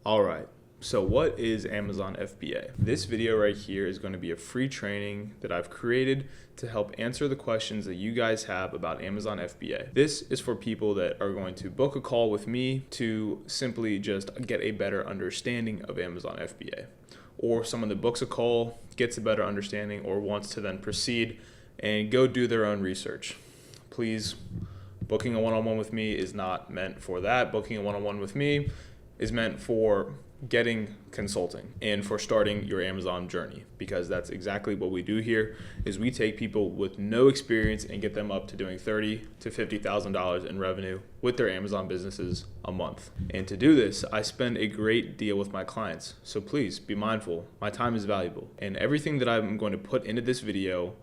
All right, so what is Amazon FBA? This video right here is going to be a free training that I've created to help answer the questions that you guys have about Amazon FBA. This is for people that are going to book a call with me to simply just get a better understanding of Amazon FBA, or someone that books a call, gets a better understanding, or wants to then proceed and go do their own research. Please, booking a one-on-one with me is not meant for that. Booking a one-on-one with me is meant for getting consulting and for starting your Amazon journey, because that's exactly what we do here. Is we take people with no experience and get them up to doing $30,000 to $50,000 in revenue with their Amazon businesses a month. And to do this, I spend a great deal with my clients. So please be mindful. My time is valuable, and everything that I'm going to put into this video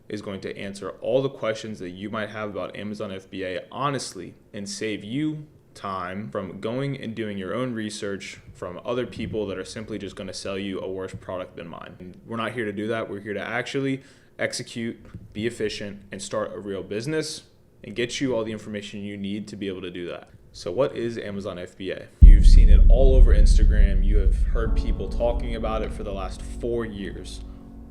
is going to answer all the questions that you might have about Amazon FBA honestly, and save you time from going and doing your own research from other people that are simply just going to sell you a worse product than mine. And we're not here to do that. We're here to actually execute, be efficient, and start a real business and get you all the information you need to be able to do that. So what is Amazon FBA? You've seen it all over Instagram. You have heard people talking about it for the last 4 years.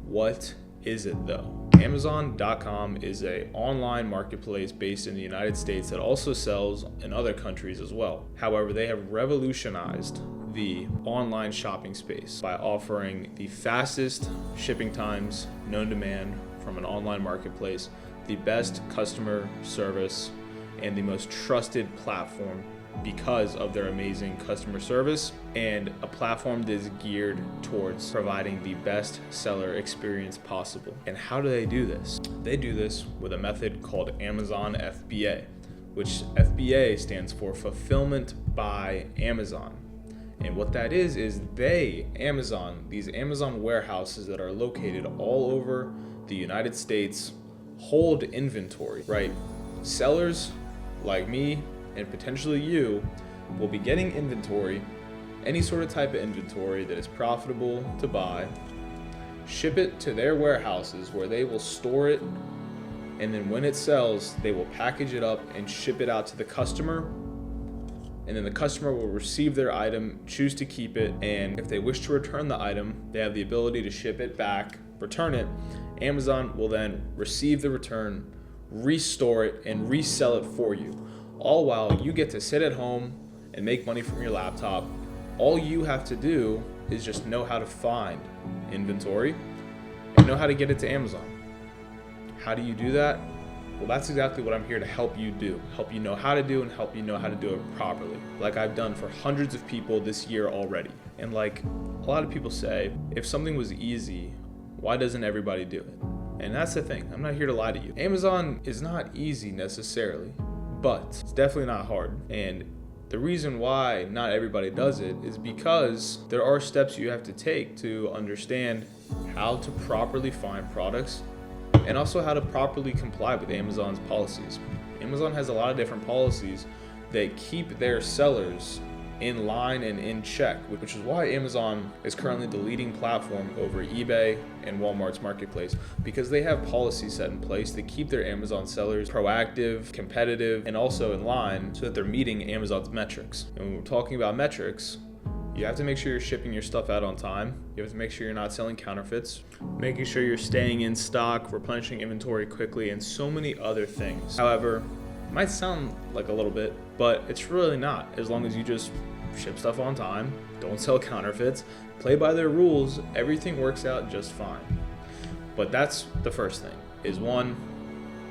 What is it though? Amazon.com is an online marketplace based in the United States that also sells in other countries as well. However, they have revolutionized the online shopping space by offering the fastest shipping times known to man from an online marketplace, the best customer service, and the most trusted platform because of their amazing customer service, and a platform that is geared towards providing the best seller experience possible. And how do they do this? They do this with a method called Amazon FBA, which FBA stands for Fulfillment by Amazon. And what that is Amazon, these Amazon warehouses that are located all over the United States, hold inventory, right? Sellers like me and potentially you will be getting inventory, any sort of type of inventory that is profitable to buy, ship it to their warehouses where they will store it, and then when it sells, they will package it up and ship it out to the customer. And then the customer will receive their item, choose to keep it, and if they wish to return the item, they have the ability to ship it back, return it. Amazon will then receive the return, restore it, and resell it for you. All while you get to sit at home and make money from your laptop. All you have to do is just know how to find inventory and know how to get it to Amazon. How do you do that? Well, that's exactly what I'm here to help you do. Help you know how to do and help you know how to do it properly, like I've done for hundreds of people this year already. And like a lot of people say, if something was easy, why doesn't everybody do it? And that's the thing. I'm not here to lie to you. Amazon is not easy necessarily, but it's definitely not hard. And the reason why not everybody does it is because there are steps you have to take to understand how to properly find products and also how to properly comply with Amazon's policies. Amazon has a lot of different policies that keep their sellers in line and in check, which is why Amazon is currently the leading platform over eBay and Walmart's marketplace, because they have policies set in place that keep their Amazon sellers proactive, competitive, and also in line so that they're meeting Amazon's metrics. And when we're talking about metrics, you have to make sure you're shipping your stuff out on time. You have to make sure you're not selling counterfeits, making sure you're staying in stock, replenishing inventory quickly, and so many other things. However, it might sound like a little bit, but it's really not, as long as you just ship stuff on time, don't sell counterfeits, play by their rules, everything works out just fine. But that's the first thing, is one,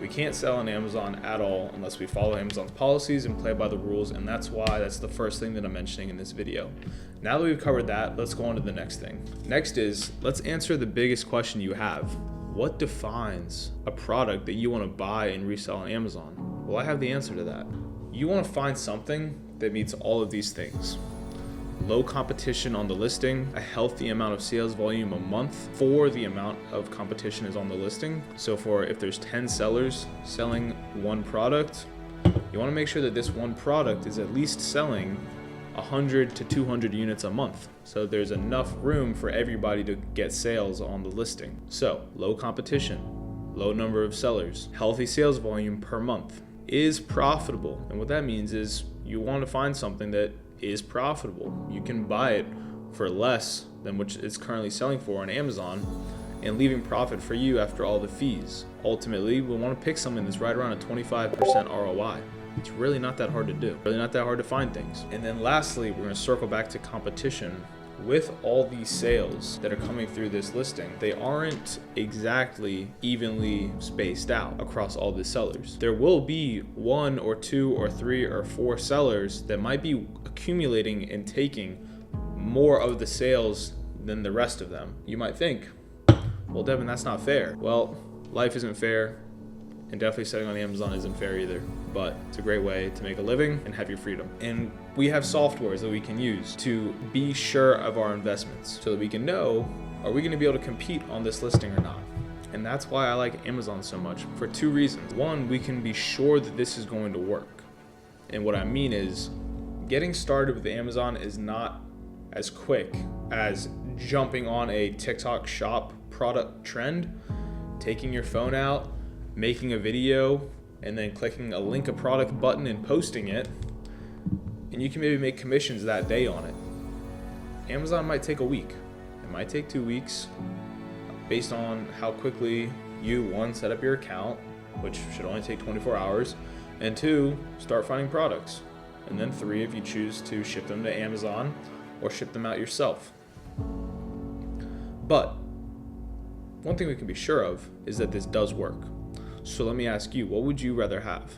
we can't sell on Amazon at all unless we follow Amazon's policies and play by the rules, and that's the first thing that I'm mentioning in this video. Now that we've covered that, let's go on to the next thing. Next is, let's answer the biggest question you have. What defines a product that you want to buy and resell on Amazon? Well, I have the answer to that. You want to find something that meets all of these things. Low competition on the listing, a healthy amount of sales volume a month for the amount of competition is on the listing. So if there's 10 sellers selling one product, you want to make sure that this one product is at least selling 100 to 200 units a month. So there's enough room for everybody to get sales on the listing. So low competition, low number of sellers, healthy sales volume per month, is profitable. And what that means is you want to find something that is profitable. You can buy it for less than what it's currently selling for on Amazon and leaving profit for you after all the fees. Ultimately, we want to pick something that's right around a 25% ROI. It's really not that hard to do, really not that hard to find things. And then lastly, we're going to circle back to competition. With all these sales that are coming through this listing, they aren't exactly evenly spaced out across all the sellers. There will be 1 or 2 or 3 or 4 sellers that might be accumulating and taking more of the sales than the rest of them. You might think, well, Devin, that's not fair. Well, life isn't fair, and definitely selling on Amazon isn't fair either, but it's a great way to make a living and have your freedom. And we have softwares that we can use to be sure of our investments so that we can know, are we gonna be able to compete on this listing or not? And that's why I like Amazon so much, for 2 reasons. 1, we can be sure that this is going to work. And what I mean is, getting started with Amazon is not as quick as jumping on a TikTok shop product trend, taking your phone out, making a video, and then clicking a link a product button and posting it, and you can maybe make commissions that day on it. Amazon might take a week. It might take 2 weeks based on how quickly you, 1, set up your account, which should only take 24 hours, and 2, start finding products. And then 3, if you choose to ship them to Amazon or ship them out yourself. But one thing we can be sure of is that this does work. So let me ask you, what would you rather have?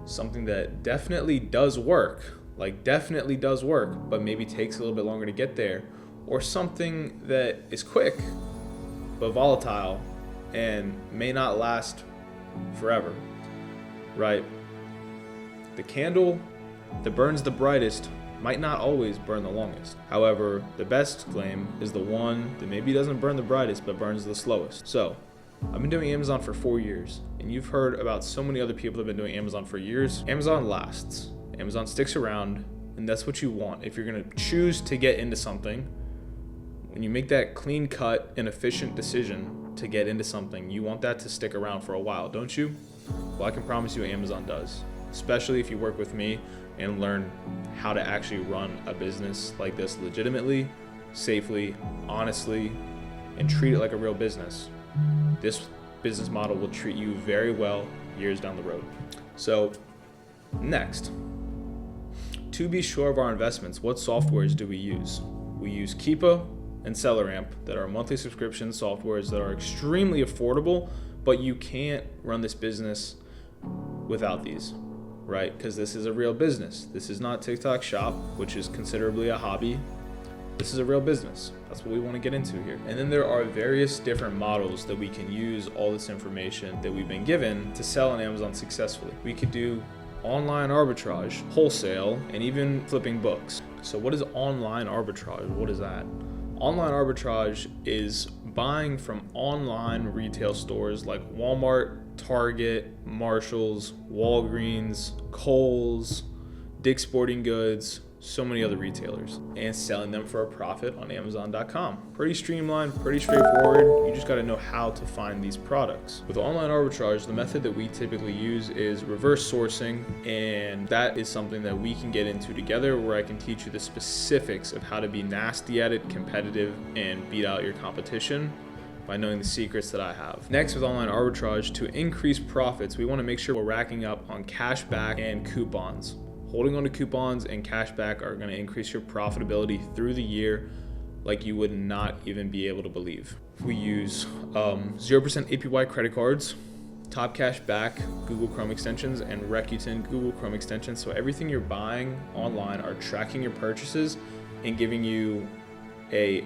Something that definitely does work, but maybe takes a little bit longer to get there, or something that is quick, but volatile and may not last forever, right? The candle that burns the brightest might not always burn the longest. However, the best flame is the one that maybe doesn't burn the brightest, but burns the slowest. So, I've been doing Amazon for 4 years, and you've heard about so many other people that have been doing Amazon for years. Amazon lasts. Amazon sticks around, and that's what you want. If you're gonna choose to get into something, when you make that clean cut and efficient decision to get into something, you want that to stick around for a while, don't you? Well, I can promise you Amazon does, especially if you work with me and learn how to actually run a business like this legitimately, safely, honestly, and treat it like a real business. This business model will treat you very well years down the road. So next, to be sure of our investments, what softwares do we use? We use Keepa and SellerAmp that are monthly subscription softwares that are extremely affordable, but you can't run this business without these, right? Because this is a real business. This is not TikTok Shop, which is considerably a hobby. This is a real business. That's what we want to get into here. And then there are various different models that we can use all this information that we've been given to sell on Amazon successfully. We could do online arbitrage, wholesale, and even flipping books. So what is online arbitrage? What is that? Online arbitrage is buying from online retail stores like Walmart, Target, Marshalls, Walgreens, Kohl's, Dick's Sporting Goods, so many other retailers, and selling them for a profit on Amazon.com. Pretty streamlined, pretty straightforward. You just got to know how to find these products. With online arbitrage, the method that we typically use is reverse sourcing, and that is something that we can get into together, where I can teach you the specifics of how to be nasty at it, competitive, and beat out your competition by knowing the secrets that I have. Next, with online arbitrage, to increase profits, we want to make sure we're racking up on cash back and coupons. Holding on to coupons and cashback are going to increase your profitability through the year like you would not even be able to believe. We use 0% APY credit cards, Top Cash Back Google Chrome extensions, and Rakuten Google Chrome extensions. So everything you're buying online are tracking your purchases and giving you a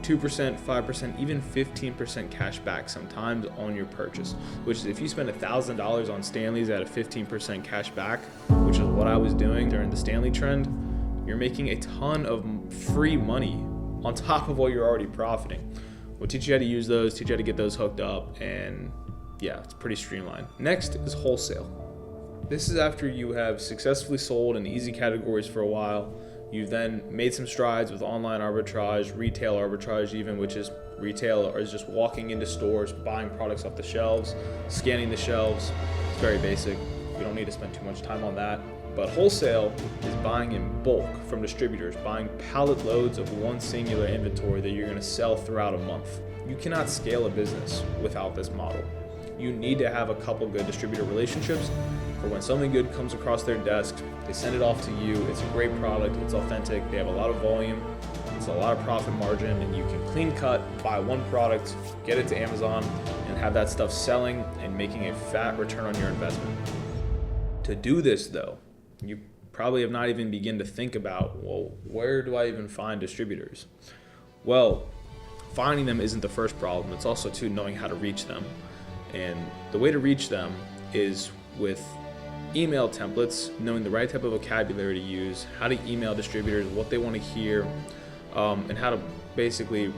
2%, 5%, even 15% cash back sometimes on your purchase, which is if you spend $1,000 on Stanley's at a 15% cash back, which is what I was doing during the Stanley trend, you're making a ton of free money on top of what you're already profiting. We'll teach you how to use those, teach you how to get those hooked up, and yeah, it's pretty streamlined. Next is wholesale. This is after you have successfully sold in easy categories for a while. You've then made some strides with online arbitrage, retail arbitrage even, which is retail or is just walking into stores, buying products off the shelves, scanning the shelves. It's very basic. We don't need to spend too much time on that. But wholesale is buying in bulk from distributors, buying pallet loads of one singular inventory that you're going to sell throughout a month. You cannot scale a business without this model. You need to have a couple good distributor relationships for when something good comes across their desk, they send it off to you. It's a great product, it's authentic, they have a lot of volume, it's a lot of profit margin, and you can clean cut, buy one product, get it to Amazon, and have that stuff selling and making a fat return on your investment. To do this though, you probably have not even begun to think about, well, where do I even find distributors? Well, finding them isn't the first problem. It's also too knowing how to reach them. And the way to reach them is with email templates, knowing the right type of vocabulary to use, how to email distributors, what they want to hear, and how to basically,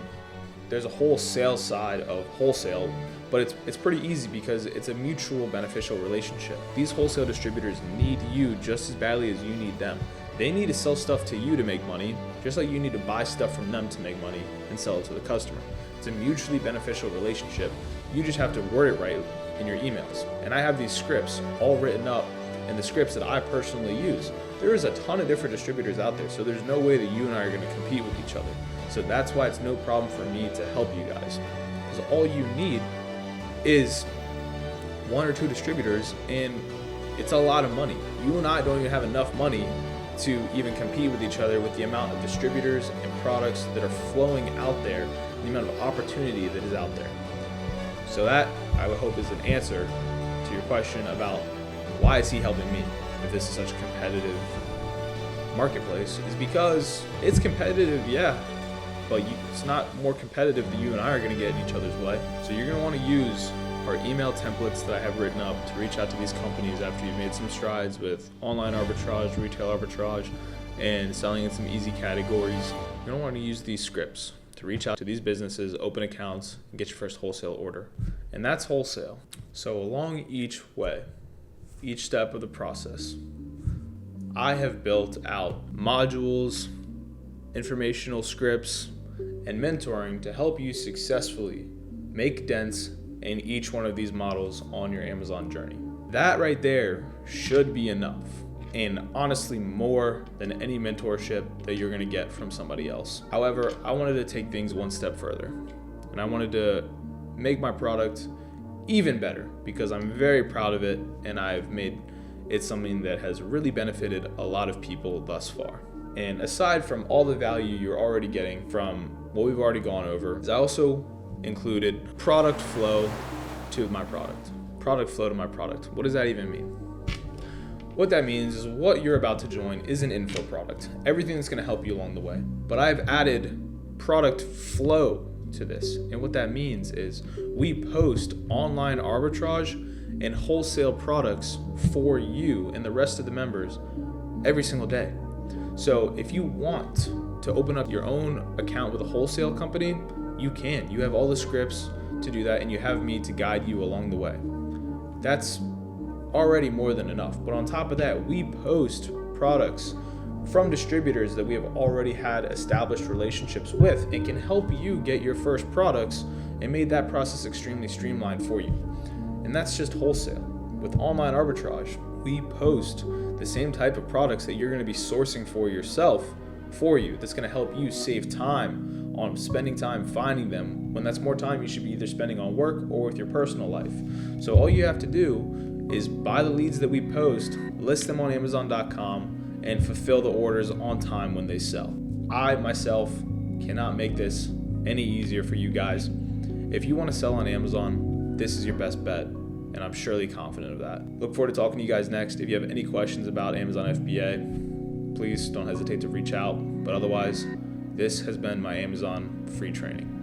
there's a whole sales side of wholesale, but it's pretty easy because it's a mutual beneficial relationship. These wholesale distributors need you just as badly as you need them. They need to sell stuff to you to make money, just like you need to buy stuff from them to make money and sell it to the customer. It's a mutually beneficial relationship. You just have to word it right in your emails. And I have these scripts all written up in the scripts that I personally use. There is a ton of different distributors out there, so there's no way that you and I are going to compete with each other. So that's why it's no problem for me to help you guys. Because all you need is one or two distributors, and it's a lot of money. You and I don't even have enough money to even compete with each other with the amount of distributors and products that are flowing out there, the amount of opportunity that is out there. So that, I would hope, is an answer to your question about why is he helping me if this is such a competitive marketplace, is because it's competitive, yeah, but it's not more competitive than you and I are going to get in each other's way. So you're going to want to use our email templates that I have written up to reach out to these companies after you've made some strides with online arbitrage, retail arbitrage, and selling in some easy categories. You're going to want to use these scripts to reach out to these businesses, open accounts, and get your first wholesale order. And that's wholesale. So along each way, each step of the process, I have built out modules, informational scripts, and mentoring to help you successfully make dents in each one of these models on your Amazon journey. That right there should be enough, and honestly more than any mentorship that you're gonna get from somebody else. However, I wanted to take things one step further, and I wanted to make my product even better because I'm very proud of it, and I've made it something that has really benefited a lot of people thus far. And aside from all the value you're already getting from what we've already gone over, I also included product flow to my product. Product flow to my product. What does that even mean? What that means is what you're about to join is an info product. Everything that's going to help you along the way. But I've added product flow to this. And what that means is we post online arbitrage and wholesale products for you and the rest of the members every single day. So if you want to open up your own account with a wholesale company, you can. You have all the scripts to do that, and you have me to guide you along the way. That's already more than enough. But on top of that, we post products from distributors that we have already had established relationships with and can help you get your first products and made that process extremely streamlined for you. And that's just wholesale. With online arbitrage, we post the same type of products that you're going to be sourcing for yourself for you. That's going to help you save time on spending time finding them when that's more time you should be either spending on work or with your personal life. So all you have to do is buy the leads that we post, list them on Amazon.com, and fulfill the orders on time when they sell. I myself cannot make this any easier for you guys. If you want to sell on Amazon, this is your best bet, and I'm surely confident of that. Look forward to talking to you guys next. If you have any questions about Amazon FBA, please don't hesitate to reach out. But otherwise, this has been my Amazon free training.